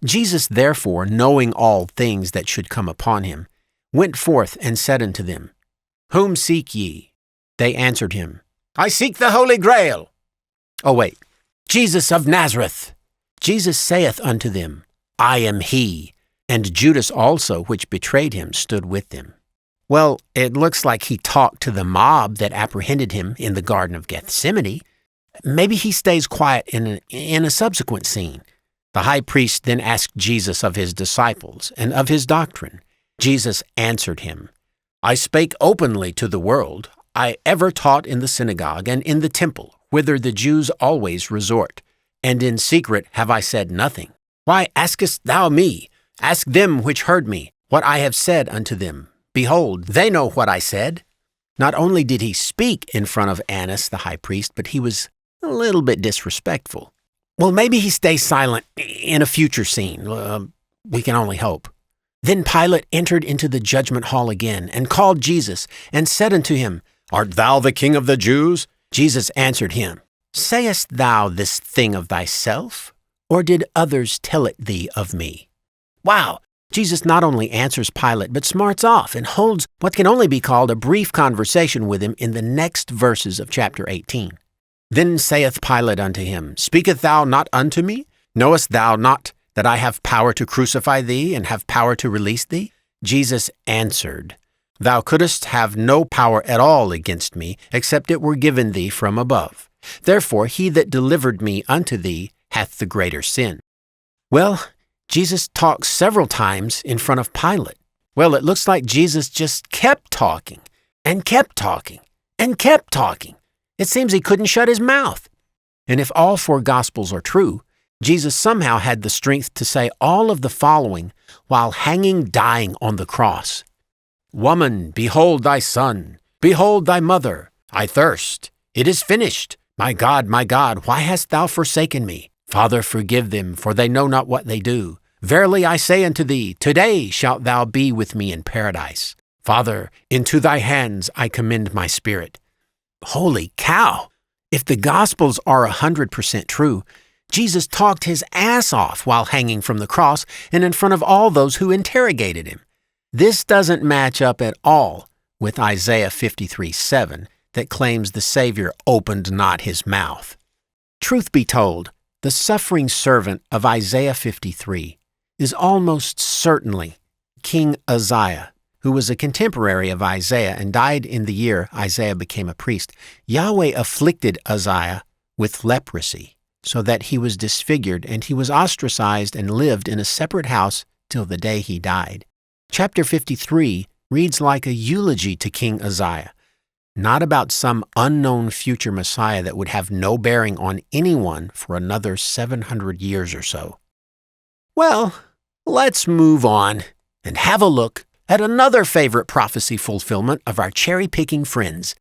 Jesus therefore, knowing all things that should come upon him, went forth and said unto them, Whom seek ye? They answered him, I seek the Holy Grail. Jesus of Nazareth. Jesus saith unto them, I am he. And Judas also, which betrayed him, stood with them. Well, it looks like he talked to the mob that apprehended him in the Garden of Gethsemane. Maybe he stays quiet in a subsequent scene. The high priest then asked Jesus of his disciples and of his doctrine. Jesus answered him, I spake openly to the world. I ever taught in the synagogue and in the temple, whither the Jews always resort. And in secret have I said nothing. Why askest thou me? Ask them which heard me, what I have said unto them. Behold, they know what I said. Not only did he speak in front of Annas the high priest, but he was a little bit disrespectful. Well, maybe he stays silent in a future scene. We can only hope. Then Pilate entered into the judgment hall again, and called Jesus, and said unto him, Art thou the King of the Jews? Jesus answered him, Sayest thou this thing of thyself, or did others tell it thee of me? Wow! Jesus not only answers Pilate, but smarts off and holds what can only be called a brief conversation with him in the next verses of chapter 18. Then saith Pilate unto him, Speakest thou not unto me? Knowest thou not that I have power to crucify thee, and have power to release thee? Jesus answered, Thou couldst have no power at all against me, except it were given thee from above. Therefore he that delivered me unto thee hath the greater sin. Well, Jesus talks several times in front of Pilate. Well, it looks like Jesus just kept talking, and kept talking, and kept talking. It seems he couldn't shut his mouth. And if all four Gospels are true, Jesus somehow had the strength to say all of the following while hanging dying on the cross. Woman, behold thy son. Behold thy mother. I thirst. It is finished. My God, why hast thou forsaken me? Father, forgive them, for they know not what they do. Verily I say unto thee, today shalt thou be with me in paradise. Father, into thy hands I commend my spirit. Holy cow! If the Gospels are 100% true, Jesus talked his ass off while hanging from the cross and in front of all those who interrogated him. This doesn't match up at all with Isaiah 53:7 that claims the Savior opened not his mouth. Truth be told, the suffering servant of Isaiah 53 is almost certainly King Uzziah, who was a contemporary of Isaiah and died in the year Isaiah became a priest. Yahweh afflicted Uzziah with leprosy, so that he was disfigured and he was ostracized and lived in a separate house till the day he died. Chapter 53 reads like a eulogy to King Uzziah, not about some unknown future Messiah that would have no bearing on anyone for another 700 years or so. Well, let's move on and have a look at another favorite prophecy fulfillment of our cherry-picking friends.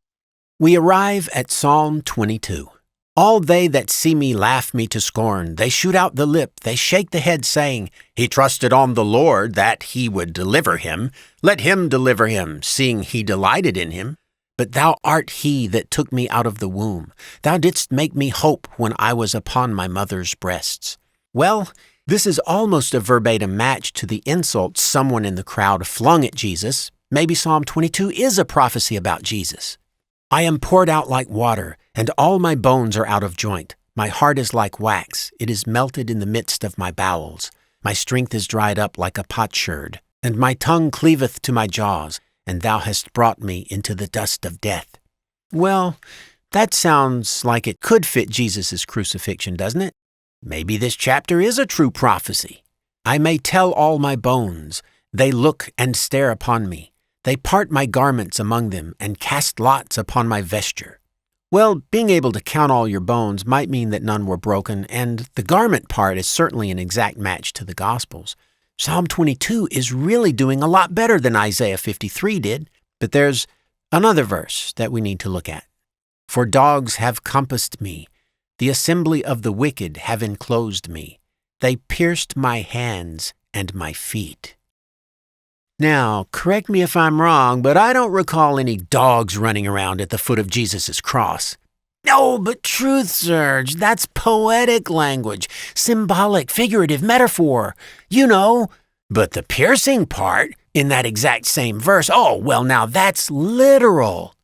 We arrive at Psalm 22. All they that see me laugh me to scorn. They shoot out the lip, they shake the head, saying, He trusted on the Lord that he would deliver him. Let him deliver him, seeing he delighted in him. But thou art he that took me out of the womb. Thou didst make me hope when I was upon my mother's breasts. Well, this is almost a verbatim match to the insult someone in the crowd flung at Jesus. Maybe Psalm 22 is a prophecy about Jesus. I am poured out like water, and all my bones are out of joint. My heart is like wax, it is melted in the midst of my bowels. My strength is dried up like a potsherd, and my tongue cleaveth to my jaws, and thou hast brought me into the dust of death. Well, that sounds like it could fit Jesus' crucifixion, doesn't it? Maybe this chapter is a true prophecy. I may tell all my bones, they look and stare upon me. They part my garments among them and cast lots upon my vesture. Well, being able to count all your bones might mean that none were broken, and the garment part is certainly an exact match to the Gospels. Psalm 22 is really doing a lot better than Isaiah 53 did, but there's another verse that we need to look at. For dogs have compassed me, the assembly of the wicked have enclosed me. They pierced my hands and my feet. Now, correct me if I'm wrong, but I don't recall any dogs running around at the foot of Jesus' cross. Oh, but TruthSurge, that's poetic language, symbolic, figurative, metaphor, you know. But the piercing part in that exact same verse, oh, well, now that's literal.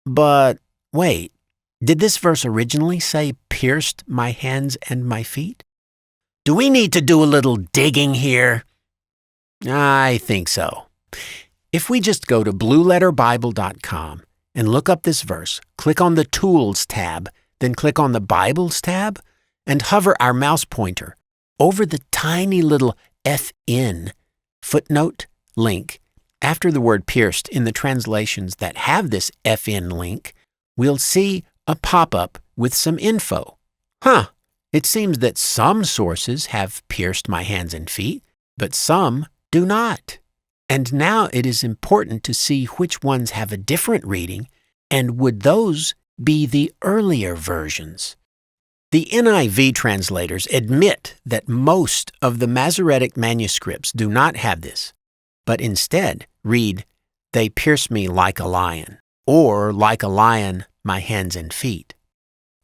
But wait, did this verse originally say pierced my hands and my feet? Do we need to do a little digging here? I think so. If we just go to blueletterbible.com and look up this verse, click on the Tools tab, then click on the Bibles tab, and hover our mouse pointer over the tiny little FN footnote link after the word pierced in the translations that have this FN link, we'll see a pop-up with some info. It seems that some sources have pierced my hands and feet, but some do not. And now it is important to see which ones have a different reading, and would those be the earlier versions? The NIV translators admit that most of the Masoretic manuscripts do not have this, but instead read, "They pierce me like a lion," or "like a lion, my hands and feet."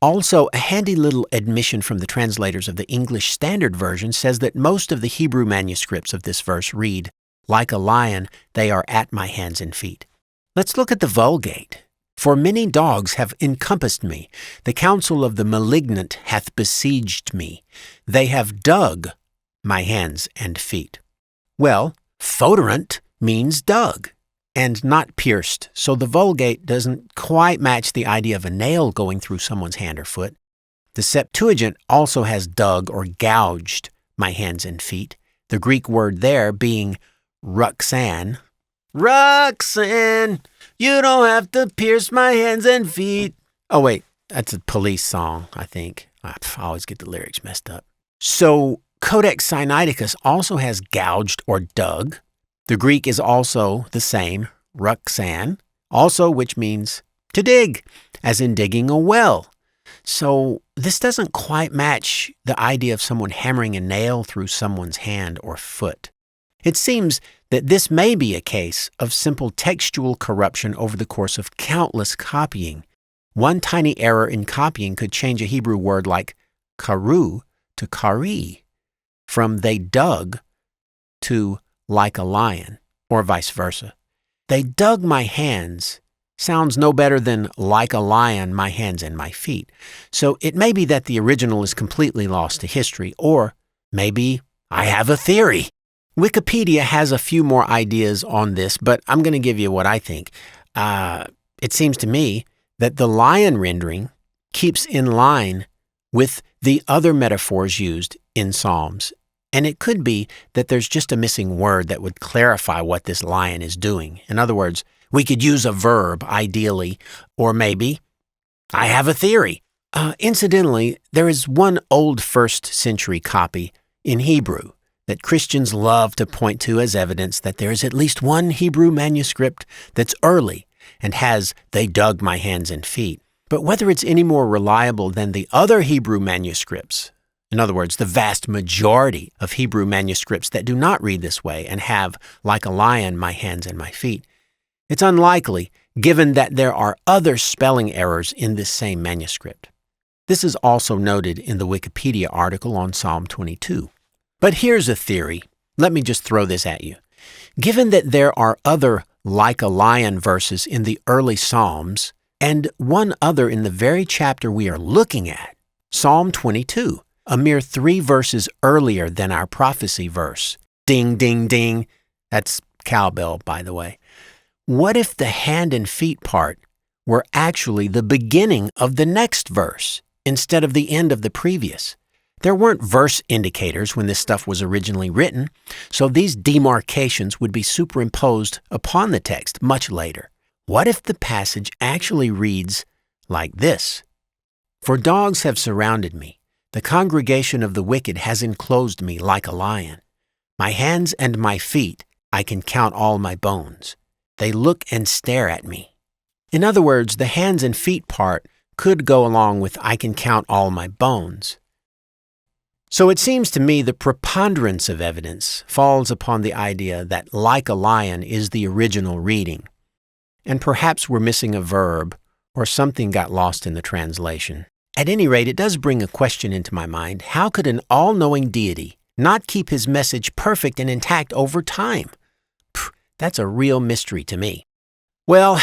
Also, a handy little admission from the translators of the English Standard Version says that most of the Hebrew manuscripts of this verse read, "Like a lion, they are at my hands and feet." Let's look at the Vulgate. "For many dogs have encompassed me. The counsel of the malignant hath besieged me. They have dug my hands and feet." Well, foderant means dug and not pierced, so the Vulgate doesn't quite match the idea of a nail going through someone's hand or foot. The Septuagint also has dug or gouged my hands and feet, the Greek word there being ruxan. Ruxan, you don't have to pierce my hands and feet. Oh wait, that's a Police song, I think. I always get the lyrics messed up. So Codex Sinaiticus also has gouged or dug. The Greek is also the same, ruxan, also which means to dig, as in digging a well. So this doesn't quite match the idea of someone hammering a nail through someone's hand or foot. It seems that this may be a case of simple textual corruption over the course of countless copying. One tiny error in copying could change a Hebrew word like karu to kari, from they dug to like a lion, or vice versa. They dug my hands sounds no better than like a lion, my hands and my feet. So it may be that the original is completely lost to history, or maybe I have a theory. Wikipedia has a few more ideas on this, but I'm going to give you what I think. It seems to me that the lion rendering keeps in line with the other metaphors used in Psalms. And it could be that there's just a missing word that would clarify what this lion is doing. In other words, we could use a verb, ideally, or maybe, I have a theory. Incidentally, there is one old 1st century copy in Hebrew that Christians love to point to as evidence that there is at least one Hebrew manuscript that's early and has, "They dug my hands and feet." But whether it's any more reliable than the other Hebrew manuscripts, in other words, the vast majority of Hebrew manuscripts that do not read this way and have, "Like a lion, my hands and my feet," it's unlikely, given that there are other spelling errors in this same manuscript. This is also noted in the Wikipedia article on Psalm 22. But here's a theory. Let me just throw this at you. Given that there are other like a lion verses in the early Psalms, and one other in the very chapter we are looking at, Psalm 22, a mere 3 verses earlier than our prophecy verse. Ding, ding, ding. That's cowbell, by the way. What if the hand and feet part were actually the beginning of the next verse instead of the end of the previous? There weren't verse indicators when this stuff was originally written, so these demarcations would be superimposed upon the text much later. What if the passage actually reads like this? "For dogs have surrounded me. The congregation of the wicked has enclosed me like a lion. My hands and my feet, I can count all my bones. They look and stare at me." In other words, the hands and feet part could go along with "I can count all my bones." So it seems to me the preponderance of evidence falls upon the idea that "like a lion" is the original reading. And perhaps we're missing a verb or something got lost in the translation. At any rate, it does bring a question into my mind. How could an all-knowing deity not keep his message perfect and intact over time? That's a real mystery to me. Well,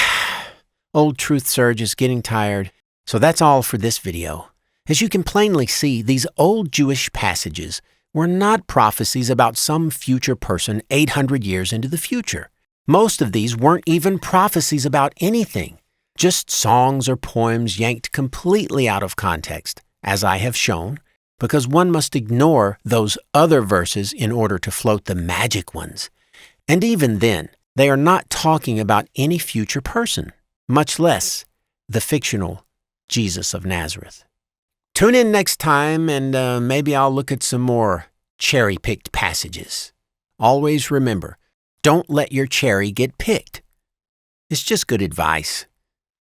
old TruthSurge is getting tired, so that's all for this video. As you can plainly see, these old Jewish passages were not prophecies about some future person 800 years into the future. Most of these weren't even prophecies about anything, just songs or poems yanked completely out of context, as I have shown, because one must ignore those other verses in order to float the magic ones. And even then, they are not talking about any future person, much less the fictional Jesus of Nazareth. Tune in next time and maybe I'll look at some more cherry-picked passages. Always remember, don't let your cherry get picked. It's just good advice.